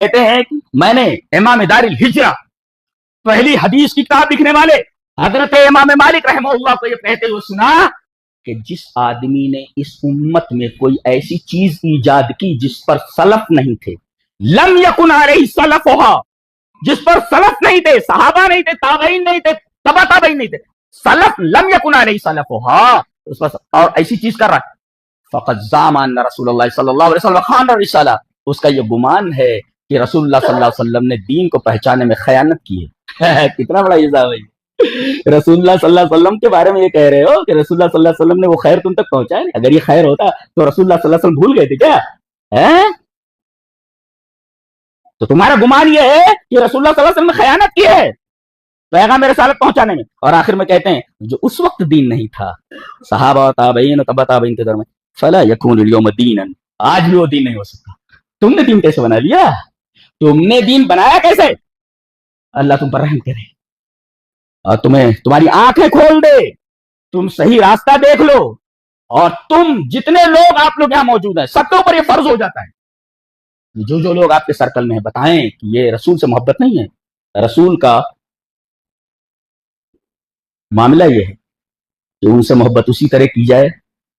کہتے ہیں کہ میں نے امام دار الہجرہ پہلی حدیث کی کتاب لکھنے والے حضرت امام مالک رحمہ اللہ کو یہ کہتے ہوئے سنا کہ جس آدمی نے اس امت میں کوئی ایسی چیز ایجاد کی جس پر سلف نہیں تھے، لم یکن علیہ سلفھا، جس پر سلف نہیں تھے، صحابہ نہیں تھے، تابعین نہیں تھے، تبع تابعین نہیں تھے، سلف لم یکن علیہ سلفھا، اس پر اور ایسی چیز کر رہا ہے، فقد زعم ان رسول اللہ صلی اللہ علیہ وسلم خان الرسالہ، اس کا یہ گمان ہے کہ رسول اللہ صلی اللہ علیہ وسلم نے دین کو پہچانے میں خیانت کی ہے۔ کتنا بڑا الزام ہے! رسول اللہ صلی اللہ علیہ وسلم کے بارے میں یہ کہہ رہے ہو کہ رسول اللہ صلی اللہ علیہ وسلم نے وہ خیر تم تک پہنچایا نہیں؟ اگر یہ خیر ہوتا تو رسول اللہ صلی اللہ علیہ وسلم بھول گئے تھے کیا؟ تو تمہارا گمان یہ ہے کہ رسول اللہ صلی اللہ علیہ وسلم نے خیانت کی ہے پیغام رسالت پہنچانے میں۔ اور آخر میں کہتے ہیں جو اس وقت دین نہیں تھا صحابہ تابعین و تبع تابعین کے درمیان، فلا یکون اليوم دینا، آج بھی وہ دین نہیں ہو سکتا۔ تم نے دین کیسے بنا لیا؟ تم نے دین بنایا کیسے؟ اللہ تم پر رحم کرے اور تمہیں تمہاری آنکھیں کھول دے، تم صحیح راستہ دیکھ لو، اور تم جتنے لوگ آپ لوگ یہاں موجود ہیں سب کے اوپر یہ فرض ہو جاتا ہے جو لوگ آپ کے سرکل میں ہیں بتائیں کہ یہ رسول سے محبت نہیں ہے۔ رسول کا معاملہ یہ ہے کہ ان سے محبت اسی طرح کی جائے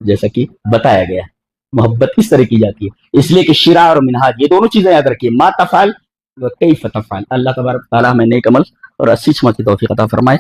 جیسا کہ بتایا گیا ہے۔ محبت اس طرح کی جاتی ہے، اس لیے کہ شرع اور منہاج یہ دونوں چیزیں یاد رکھیے، ما تفعل و کیف تفعل۔ اللہ تبارک تعالیٰ ہمیں نیک عمل اور اچھی سمجھ کی توفیق عطا فرمائے۔